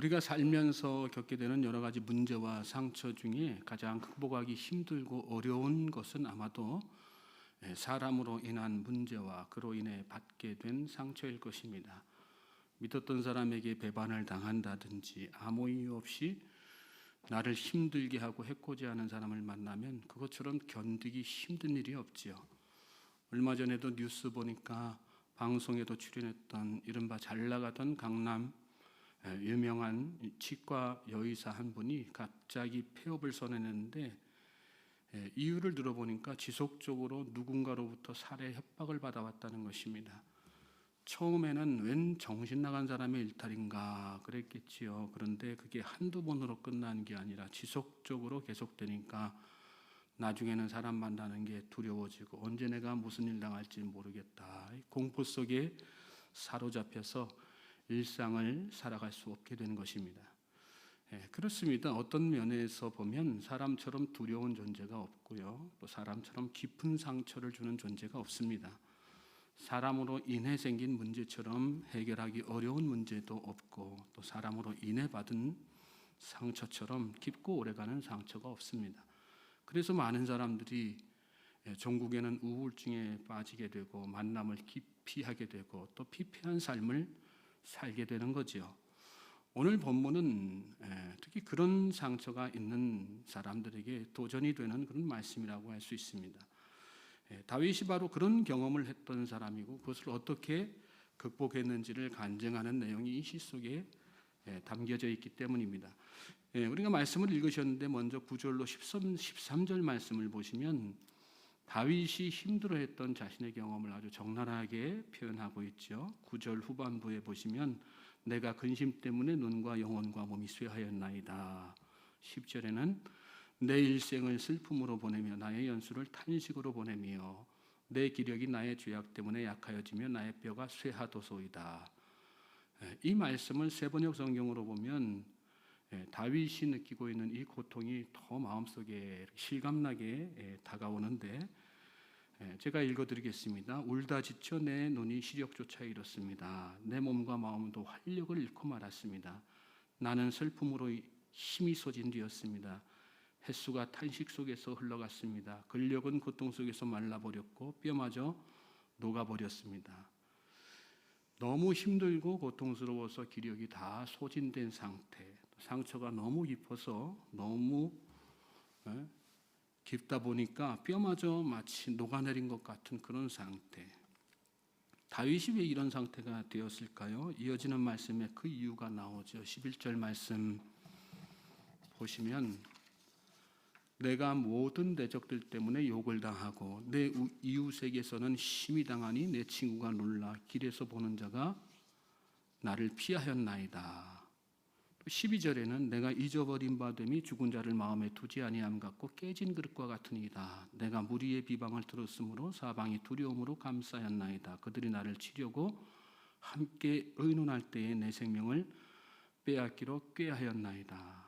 우리가 살면서 겪게 되는 여러 가지 문제와 상처 중에 가장 극복하기 힘들고 어려운 것은 아마도 사람으로 인한 문제와 그로 인해 받게 된 상처일 것입니다. 믿었던 사람에게 배반을 당한다든지 아무 이유 없이 나를 힘들게 하고 해코지 하는 사람을 만나면 그것처럼 견디기 힘든 일이 없지요. 얼마 전에도 뉴스 보니까 방송에도 출연했던 이른바 잘 나가던 강남 유명한 치과 여의사 한 분이 갑자기 폐업을 선언했는데 이유를 들어보니까 지속적으로 누군가로부터 살해 협박을 받아왔다는 것입니다. 처음에는 웬 정신 나간 사람의 일탈인가 그랬겠지요. 그런데 그게 한두 번으로 끝난 게 아니라 지속적으로 계속되니까 나중에는 사람 만나는 게 두려워지고 언제 내가 무슨 일 당할지 모르겠다. 공포 속에 사로잡혀서 일상을 살아갈 수 없게 되는 것입니다. 그렇습니다. 어떤 면에서 보면 사람처럼 두려운 존재가 없고요. 또 사람처럼 깊은 상처를 주는 존재가 없습니다. 사람으로 인해 생긴 문제처럼 해결하기 어려운 문제도 없고 또 사람으로 인해 받은 상처처럼 깊고 오래가는 상처가 없습니다. 그래서 많은 사람들이 종국에는 우울증에 빠지게 되고 만남을 기피하게 되고 또 피폐한 삶을 살게 되는 거지요. 오늘 본문은 특히 그런 상처가 있는 사람들에게 도전이 되는 그런 말씀이라고 할 수 있습니다. 다윗이 바로 그런 경험을 했던 사람이고 그것을 어떻게 극복했는지를 간증하는 내용이 이 시 속에 담겨져 있기 때문입니다. 우리가 말씀을 읽으셨는데 먼저 9절로 13절 말씀을 보시면 다윗이 힘들어했던 자신의 경험을 아주 적나라하게 표현하고 있죠. 9절 후반부에 보시면 내가 근심 때문에 눈과 영혼과 몸이 쇠하였나이다. 10절에는 내 일생을 슬픔으로 보내며 나의 연수를 탄식으로 보내며 내 기력이 나의 죄악 때문에 약하여지며 나의 뼈가 쇠하도소이다. 이 말씀을 세번역 성경으로 보면 다윗이 느끼고 있는 이 고통이 더 마음속에 실감나게 다가오는데 제가 읽어드리겠습니다. 울다 지쳐 내 눈이 시력조차 잃었습니다. 내 몸과 마음도 활력을 잃고 말았습니다. 나는 슬픔으로 힘이 솟은 뒤였습니다. 햇수가 탄식 속에서 흘러갔습니다. 근력은 고통 속에서 말라버렸고 뼈마저 녹아버렸습니다. 너무 힘들고 고통스러워서 기력이 다 소진된 상태, 상처가 너무 깊어서 너무 깊다 보니까 뼈마저 마치 녹아내린 것 같은 그런 상태. 다윗이 왜 이런 상태가 되었을까요? 이어지는 말씀에 그 이유가 나오죠. 11절 말씀 보시면 내가 모든 대적들 때문에 욕을 당하고 내 이웃에게서는 심히 당하니 내 친구가 놀라 길에서 보는 자가 나를 피하였나이다. 12절에는 내가 잊어버린 바 됨이 죽은 자를 마음에 두지 아니함 같고 깨진 그릇과 같으니이다. 내가 무리의 비방을 들었으므로 사방이 두려움으로 감싸였나이다. 그들이 나를 치려고 함께 의논할 때에 내 생명을 빼앗기로 꾀하였나이다.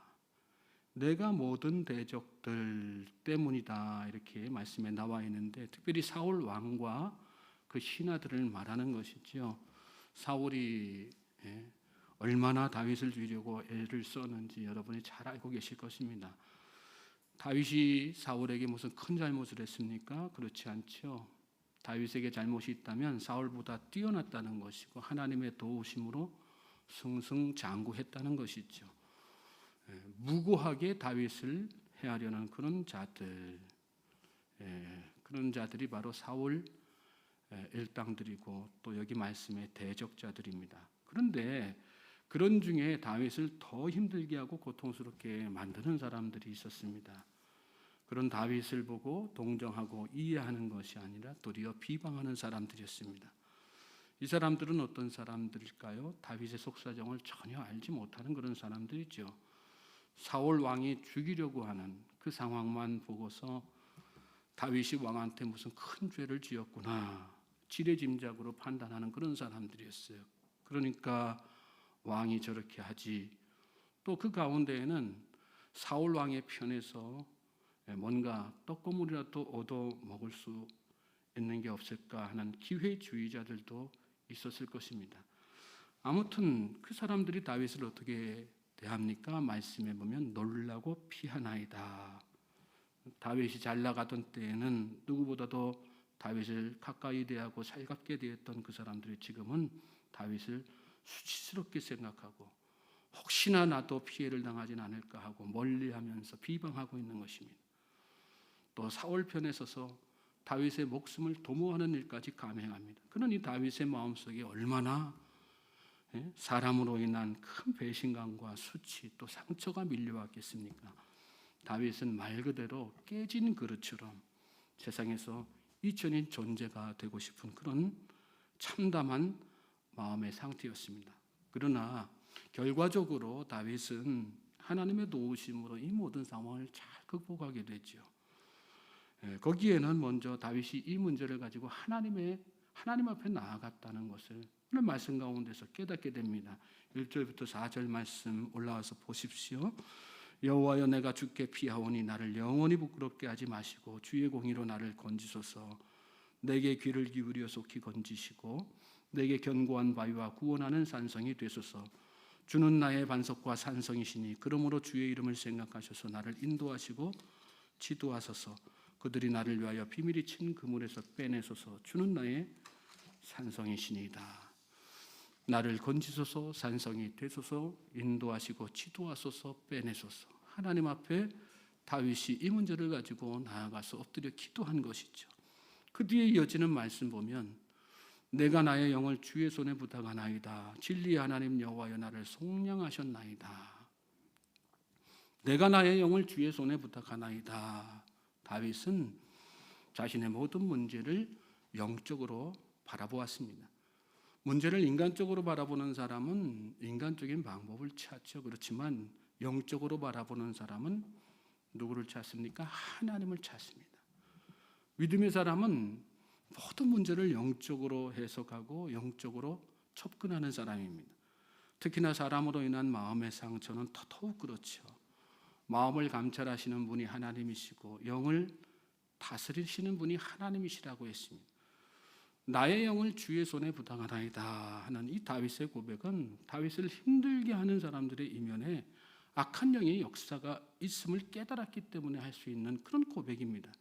내가 모든 대적들 때문이다 이렇게 말씀에 나와 있는데 특별히 사울 왕과 그 신하들을 말하는 것이죠. 사울이 얼마나 다윗을 죽이려고 애를 썼는지 여러분이 잘 알고 계실 것입니다. 다윗이 사울에게 무슨 큰 잘못을 했습니까? 그렇지 않죠. 다윗에게 잘못이 있다면 사울보다 뛰어났다는 것이고 하나님의 도우심으로 승승장구했다는 것이죠. 무고하게 다윗을 해하려는 그런 자들, 그런 자들이 바로 사울 일당들이고 또 여기 말씀의 대적자들입니다. 그런데 그런 중에 다윗을 더 힘들게 하고 고통스럽게 만드는 사람들이 있었습니다. 그런 다윗을 보고 동정하고 이해하는 것이 아니라 도리어 비방하는 사람들이었습니다. 이 사람들은 어떤 사람들일까요? 다윗의 속사정을 전혀 알지 못하는 그런 사람들이죠. 사울 왕이 죽이려고 하는 그 상황만 보고서 다윗이 왕한테 무슨 큰 죄를 지었구나 지레짐작으로 판단하는 그런 사람들이었어요. 그러니까 왕이 저렇게 하지. 또 그 가운데에는 사울 왕의 편에서 뭔가 떡고물이라도 얻어 먹을 수 있는 게 없을까 하는 기회주의자들도 있었을 것입니다. 아무튼 그 사람들이 다윗을 어떻게 대합니까? 말씀해 보면 놀라고 피하나이다. 다윗이 잘 나가던 때에는 누구보다도 다윗을 가까이 대하고 살갑게 대했던 그 사람들이 지금은 다윗을 수치스럽게 생각하고 혹시나 나도 피해를 당하진 않을까 하고 멀리하면서 비방하고 있는 것입니다. 또 사울 편에 서서 다윗의 목숨을 도모하는 일까지 감행합니다. 그러니 다윗의 마음속에 얼마나 사람으로 인한 큰 배신감과 수치 또 상처가 밀려왔겠습니까? 다윗은 말 그대로 깨진 그릇처럼 세상에서 잊혀진 존재가 되고 싶은 그런 참담한 마음의 상태였습니다. 그러나 결과적으로 다윗은 하나님의 도우심으로 이 모든 상황을 잘 극복하게 되죠. 거기에는 먼저 다윗이 이 문제를 가지고 하나님 앞에 나아갔다는 것을 오늘 말씀 가운데서 깨닫게 됩니다. 1절부터 4절 말씀 올라와서 보십시오. 여호와여, 내가 주께 피하오니 나를 영원히 부끄럽게 하지 마시고 주의 공의로 나를 건지소서. 내게 귀를 기울여 속히 건지시고 내게 견고한 바위와 구원하는 산성이 되소서. 주는 나의 반석과 산성이시니 그러므로 주의 이름을 생각하셔서 나를 인도하시고 지도하소서. 그들이 나를 위하여 비밀이 친 그물에서 빼내소서. 주는 나의 산성이시니이다. 나를 건지소서, 산성이 되소서, 인도하시고 지도하소서, 빼내소서. 하나님 앞에 다윗이 이 문제를 가지고 나아가서 엎드려 기도한 것이죠. 그 뒤에 이어지는 말씀 보면 내가 나의 영을 주의 손에 부탁하나이다. 진리의 하나님 여호와여, 나를 속량하셨나이다. 내가 나의 영을 주의 손에 부탁하나이다. 다윗은 자신의 모든 문제를 영적으로 바라보았습니다. 문제를 인간적으로 바라보는 사람은 인간적인 방법을 찾죠. 그렇지만 영적으로 바라보는 사람은 누구를 찾습니까? 하나님을 찾습니다. 믿음의 사람은 모든 문제를 영적으로 해석하고 영적으로 접근하는 사람입니다. 특히나 사람으로 인한 마음의 상처는 더더욱 그렇죠. 마음을 감찰하시는 분이 하나님이시고 영을 다스리시는 분이 하나님이시라고 했습니다. 나의 영을 주의 손에 부탁하나이다 하는 이 다윗의 고백은 다윗을 힘들게 하는 사람들의 이면에 악한 영의 역사가 있음을 깨달았기 때문에 할 수 있는 그런 고백입니다.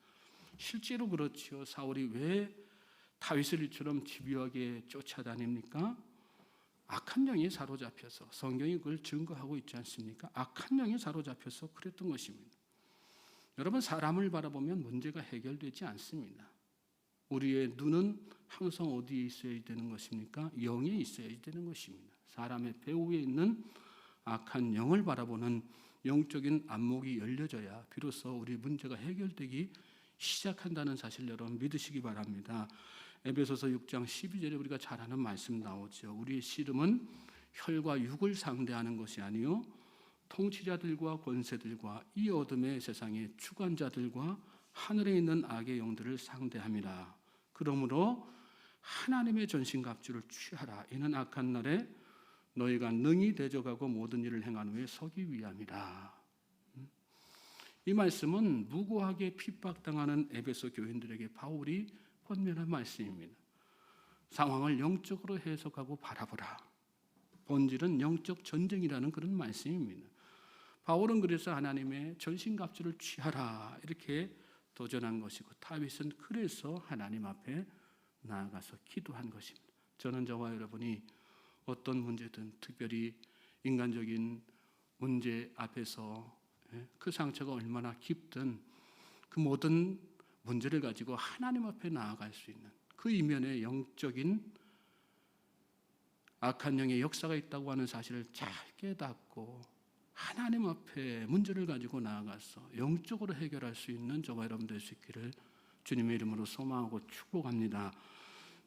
실제로 그렇죠. 사울이 왜 다윗을 이처럼 집요하게 쫓아다닙니까? 악한 영에 사로잡혀서, 성경이 그걸 증거하고 있지 않습니까? 악한 영에 사로잡혀서 그랬던 것입니다. 여러분, 사람을 바라보면 문제가 해결되지 않습니다. 우리의 눈은 항상 어디에 있어야 되는 것입니까? 영에 있어야 되는 것입니다. 사람의 배후에 있는 악한 영을 바라보는 영적인 안목이 열려져야 비로소 우리 문제가 해결되기 시작한다는 사실 여러분 믿으시기 바랍니다. 에베소서 6장 12절에 우리가 잘 아는 말씀 나오죠. 우리의 씨름은 혈과 육을 상대하는 것이 아니요 통치자들과 권세들과 이 어둠의 세상의 주관자들과 하늘에 있는 악의 영들을 상대함이라. 그러므로 하나님의 전신갑주를 취하라. 이는 악한 날에 너희가 능히 대적하고 모든 일을 행한 후에 서기 위함이라. 이 말씀은 무고하게 핍박당하는 에베소 교인들에게 바울이 권면한 말씀입니다. 상황을 영적으로 해석하고 바라보라. 본질은 영적 전쟁이라는 그런 말씀입니다. 바울은 그래서 하나님의 전신갑주를 취하라 이렇게 도전한 것이고 다윗은 그래서 하나님 앞에 나아가서 기도한 것입니다. 저는 저와 여러분이 어떤 문제든 특별히 인간적인 문제 앞에서 그 상처가 얼마나 깊든 그 모든 문제를 가지고 하나님 앞에 나아갈 수 있는 그 이면에 영적인 악한 영의 역사가 있다고 하는 사실을 잘 깨닫고 하나님 앞에 문제를 가지고 나아가서 영적으로 해결할 수 있는 저와 여러분 될 수 있기를 주님의 이름으로 소망하고 축복합니다.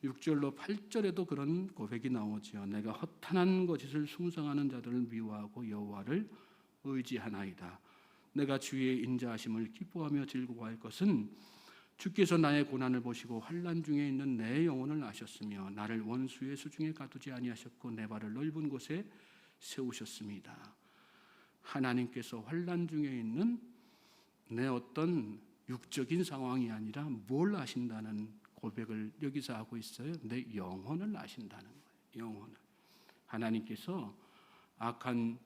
6절로 8절에도 그런 고백이 나오죠. 내가 허탄한 거짓을 숭상하는 자들을 미워하고 여호와를 의지하나이다. 내가 주의 인자하심을 기뻐하며 즐거워할 것은 주께서 나의 고난을 보시고 환난 중에 있는 내 영혼을 아셨으며 나를 원수의 수중에 가두지 아니하셨고 내 발을 넓은 곳에 세우셨습니다. 하나님께서 환난 중에 있는 내 어떤 육적인 상황이 아니라 뭘 아신다는 고백을 여기서 하고 있어요. 내 영혼을 아신다는 거예요. 영혼을. 하나님께서 악한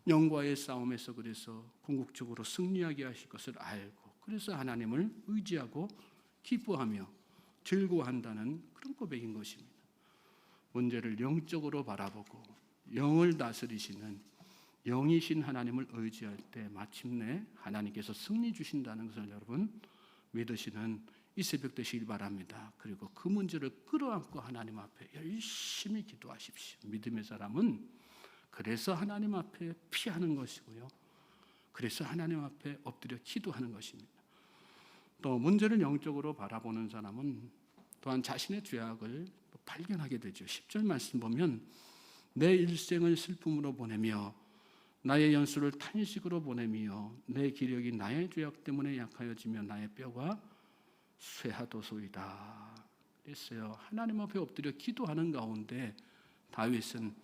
영과의 싸움에서 그래서 궁극적으로 승리하게 하실 것을 알고, 그래서 하나님을 의지하고 기뻐하며 즐거워한다는 그런 고백인 것입니다. 문제를 영적으로 바라보고 영을 다스리시는 영이신 하나님을 의지할 때 마침내 하나님께서 승리 주신다는 것을 여러분 믿으시는 이 새벽 되시길 바랍니다. 그리고 그 문제를 끌어안고 하나님 앞에 열심히 기도하십시오. 믿음의 사람은 그래서 하나님 앞에 피하는 것이고요, 그래서 하나님 앞에 엎드려 기도하는 것입니다. 또 문제를 영적으로 바라보는 사람은 또한 자신의 죄악을 발견하게 되죠. 10절 말씀 보면 내 일생을 슬픔으로 보내며 나의 연수를 탄식으로 보내며 내 기력이 나의 죄악 때문에 약하여지며 나의 뼈가 쇠하도소이다 그랬어요. 하나님 앞에 엎드려 기도하는 가운데 다윗은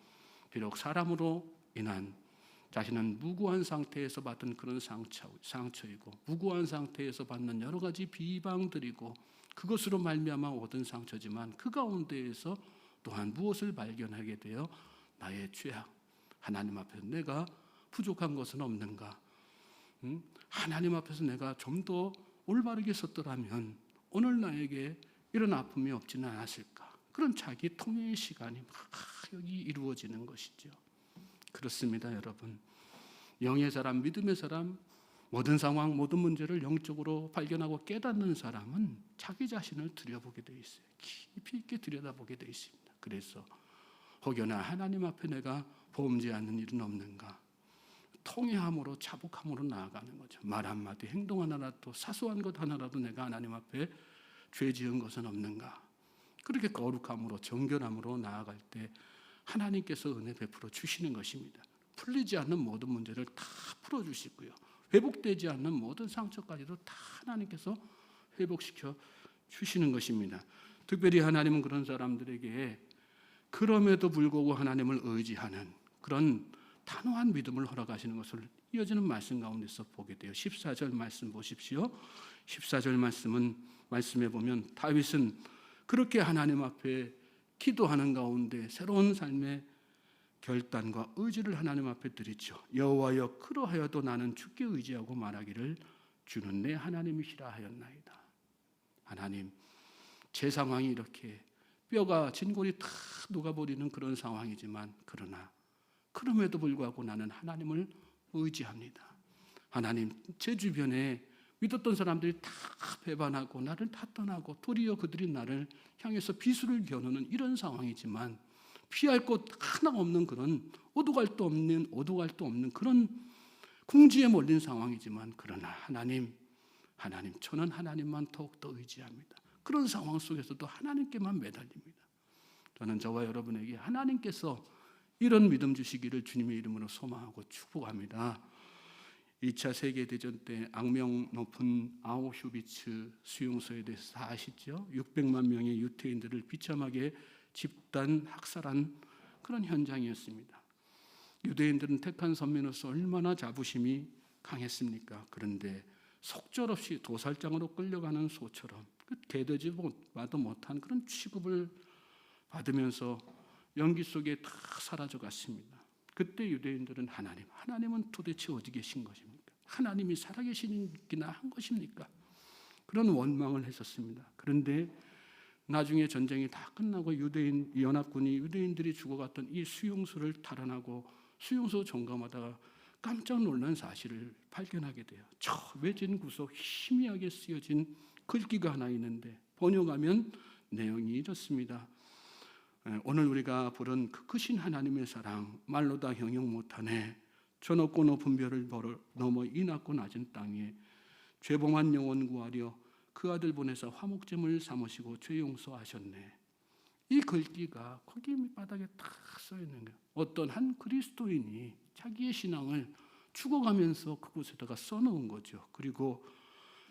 비록 사람으로 인한 자신은 무고한 상태에서 받은 그런 상처이고 무고한 상태에서 받는 여러 가지 비방들이고 그것으로 말미암아 얻은 상처지만 그 가운데에서 또한 무엇을 발견하게 되어 나의 죄악, 하나님 앞에서 내가 부족한 것은 없는가, 하나님 앞에서 내가 좀 더 올바르게 섰더라면 오늘 나에게 이런 아픔이 없지는 않았을까, 그런 자기 통회의 시간이 막 여기 이루어지는 것이죠. 그렇습니다, 여러분. 영의 사람, 믿음의 사람, 모든 상황, 모든 문제를 영적으로 발견하고 깨닫는 사람은 자기 자신을 들여보게 되어 있어요. 깊이 있게 들여다보게 되어 있습니다. 그래서 혹여나 하나님 앞에 내가 범죄하는 일은 없는가, 통회함으로 자복함으로 나아가는 거죠. 말 한마디, 행동 하나라도, 사소한 것 하나라도 내가 하나님 앞에 죄 지은 것은 없는가, 그렇게 거룩함으로 정결함으로 나아갈 때 하나님께서 은혜 베풀어 주시는 것입니다. 풀리지 않는 모든 문제를 다 풀어주시고요, 회복되지 않는 모든 상처까지도 다 하나님께서 회복시켜 주시는 것입니다. 특별히 하나님은 그런 사람들에게 그럼에도 불구하고 하나님을 의지하는 그런 단호한 믿음을 허락하시는 것을 이어지는 말씀 가운데서 보게 돼요. 14절 말씀 보십시오. 14절 말씀에 보면 다윗은 그렇게 하나님 앞에 기도하는 가운데 새로운 삶의 결단과 의지를 하나님 앞에 드리죠. 여호와여, 그러하여도 나는 주께 의지하고 말하기를 주는 내 하나님이시라 하였나이다. 하나님, 제 상황이 이렇게 뼈가 진골이 다 녹아버리는 그런 상황이지만 그러나 그럼에도 불구하고 나는 하나님을 의지합니다. 하나님, 제 주변에 믿었던 사람들이 다 배반하고 나를 다 떠나고 도리어 그들이 나를 향해서 비수를 겨누는 이런 상황이지만 피할 곳 하나 없는 그런 오도갈 도 없는 그런 궁지에 몰린 상황이지만 그러나 하나님, 저는 하나님만 더욱더 의지합니다. 그런 상황 속에서도 하나님께만 매달립니다. 저는 저와 여러분에게 하나님께서 이런 믿음 주시기를 주님의 이름으로 소망하고 축복합니다. 2차 세계대전 때 악명 높은 아우슈비츠 수용소에 대해서 다 아시죠? 600만 명의 유태인들을 비참하게 집단 학살한 그런 현장이었습니다. 유대인들은 택한 선민으로서 얼마나 자부심이 강했습니까? 그런데 속절없이 도살장으로 끌려가는 소처럼 개되지 봐도 못한 그런 취급을 받으면서 연기 속에 다 사라져갔습니다. 그때 유대인들은 하나님은 도대체 어디 계신 것입니까? 하나님이 살아계시기나 한 것입니까? 그런 원망을 했었습니다. 그런데 나중에 전쟁이 다 끝나고 유대인 연합군이 유대인들이 죽어갔던 이 수용소를 탈환하고 수용소 점검하다가 깜짝 놀란 사실을 발견하게 돼요. 저 외진 구석 희미하게 쓰여진 글귀가 하나 있는데 번역하면 내용이 이렇습니다. 오늘 우리가 부른 그 크신 하나님의 사랑 말로 다 형용 못하네. 저 높고 높은 별을 넘어 이 낮고 낮은 땅에 죄범한 영혼 구하려 그 아들 보내서 화목제물 삼으시고 죄 용서하셨네. 이 글귀가 거기 밑바닥에 딱 써 있는 거예요. 어떤 한 그리스도인이 자기의 신앙을 죽어가면서 그곳에다가 써놓은 거죠. 그리고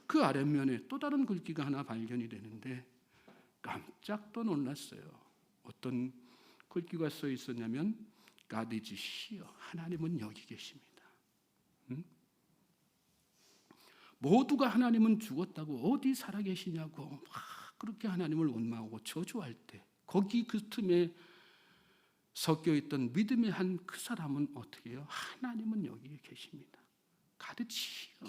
그 아랫면에 또 다른 글귀가 하나 발견이 되는데 깜짝 또 놀랐어요. 어떤 글귀가 써 있었냐면 God is here. 하나님은 여기 계십니다. 모두가 하나님은 죽었다고 어디 살아계시냐고 막 그렇게 하나님을 원망하고 저주할 때 거기 그 틈에 섞여 있던 믿음의 한 그 사람은 어떻게 해요? 하나님은 여기에 계십니다. 가르치시오.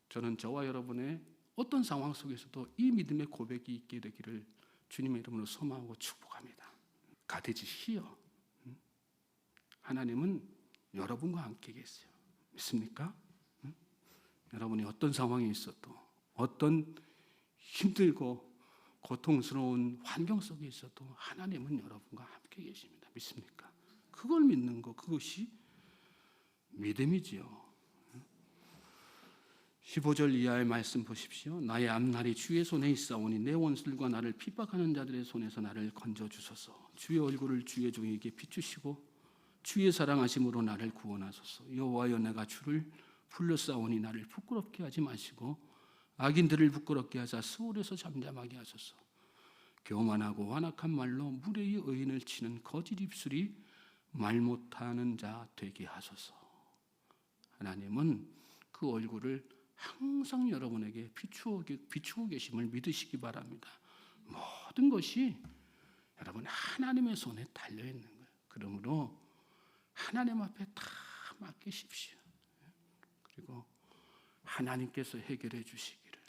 저는 저와 여러분의 어떤 상황 속에서도 이 믿음의 고백이 있게 되기를 주님의 이름으로 소망하고 축복합니다. 가르치시오. 하나님은 여러분과 함께 계세요. 믿습니까? 여러분이 어떤 상황에 있어도, 어떤 힘들고 고통스러운 환경 속에 있어도 하나님은 여러분과 함께 계십니다. 믿습니까? 그걸 믿는 것, 그것이 믿음이지요. 15절 이하의 말씀 보십시오. 나의 앞날이 주의 손에 있사오니 내 원수들과 나를 핍박하는 자들의 손에서 나를 건져주소서. 주의 얼굴을 주의 종에게 비추시고 주의 사랑하심으로 나를 구원하소서. 여호와여, 내가 주를 불러싸오니 나를 부끄럽게 하지 마시고 악인들을 부끄럽게 하사 스올에서 잠잠하게 하소서. 교만하고 완악한 말로 무례히 의인을 치는 거짓 입술이 말 못하는 자 되게 하소서. 하나님은 그 얼굴을 항상 여러분에게 비추고 계심을 믿으시기 바랍니다. 모든 것이 여러분 하나님의 손에 달려 있는 거예요. 그러므로 하나님 앞에 다 맡기십시오. 그리고 하나님께서 해결해 주시기를,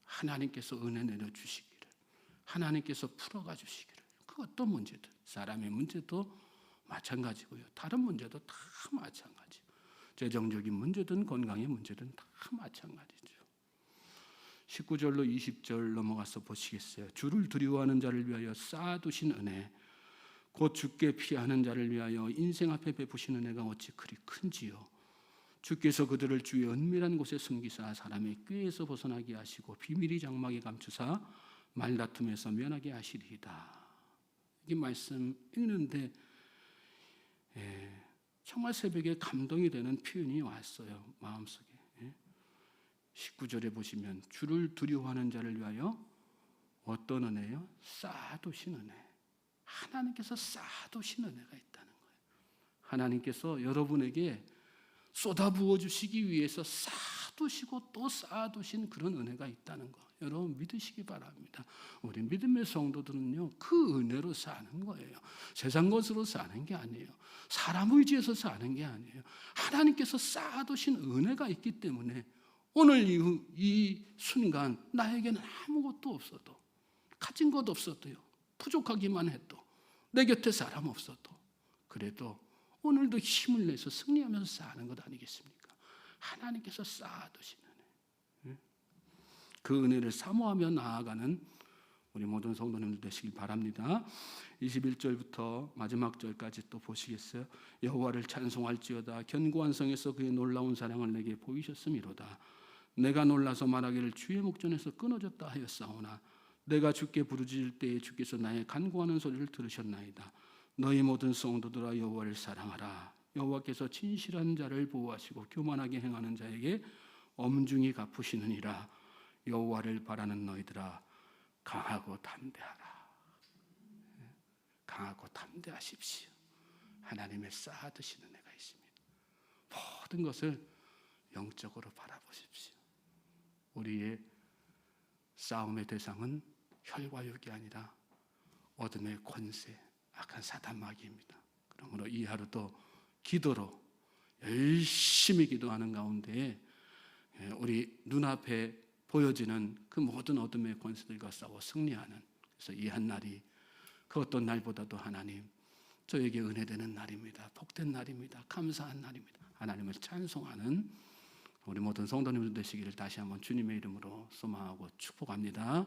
하나님께서 은혜 내려 주시기를, 하나님께서 풀어가 주시기를. 그 어떤 문제든, 사람의 문제도 마찬가지고요, 다른 문제도 다 마찬가지. 재정적인 문제든 건강의 문제든 다 마찬가지죠. 19절로 20절 넘어가서 보시겠어요. 주를 두려워하는 자를 위하여 쌓아두신 은혜, 곧 주께 피하는 자를 위하여 인생 앞에 베푸신 은혜가 어찌 그리 큰지요. 주께서 그들을 주의 은밀한 곳에 숨기사 사람의 꾀에서 벗어나게 하시고 비밀이 장막에 감추사 말다툼에서 면하게 하시리이다. 이 말씀 읽는데 정말 새벽에 감동이 되는 표현이 왔어요. 마음속에. 19절에 보시면 주를 두려워하는 자를 위하여 어떤 은혜요? 쌓아두신 은혜. 하나님께서 쌓아두신 은혜가 있다는 거예요. 하나님께서 여러분에게 쏟아부어 주시기 위해서 쌓아두시고 또 쌓아두신 그런 은혜가 있다는 거 여러분 믿으시기 바랍니다. 우리 믿음의 성도들은요, 그 은혜로 사는 거예요. 세상 것으로 사는 게 아니에요. 사람 의지에서 사는 게 아니에요. 하나님께서 쌓아두신 은혜가 있기 때문에 오늘 이 순간 나에게는 아무것도 없어도, 가진 것 없어도요, 부족하기만 해도, 내 곁에 사람 없어도 그래도 오늘도 힘을 내서 승리하면서 사는 것 아니겠습니까? 하나님께서 쌓아두신 은혜, 그 은혜를 사모하며 나아가는 우리 모든 성도님들 되시길 바랍니다. 21절부터 마지막 절까지 또 보시겠어요? 여호와를 찬송할지어다. 견고한 성에서 그의 놀라운 사랑을 내게 보이셨음이로다. 내가 놀라서 말하기를 주의 목전에서 끊어졌다 하였사오나 내가 주께 부르짖을 때에 주께서 나의 간구하는 소리를 들으셨나이다. 너희 모든 성도들아 여호와를 사랑하라. 여호와께서 진실한 자를 보호하시고 교만하게 행하는 자에게 엄중히 갚으시느니라. 여호와를 바라는 너희들아 강하고 담대하라. 강하고 담대하십시오. 하나님의 쌓아두신 은혜가 있습니다. 모든 것을 영적으로 바라보십시오. 우리의 싸움의 대상은 혈과 육이 아니라 어둠의 권세, 악한 사단 마귀입니다. 그러므로 이 하루도 기도로 열심히 기도하는 가운데 우리 눈앞에 보여지는 그 모든 어둠의 권세들과 싸워 승리하는, 그래서 이 한 날이 그 어떤 날보다도 하나님 저에게 은혜되는 날입니다. 복된 날입니다. 감사한 날입니다. 하나님을 찬송하는 우리 모든 성도님들 되시기를 다시 한번 주님의 이름으로 소망하고 축복합니다.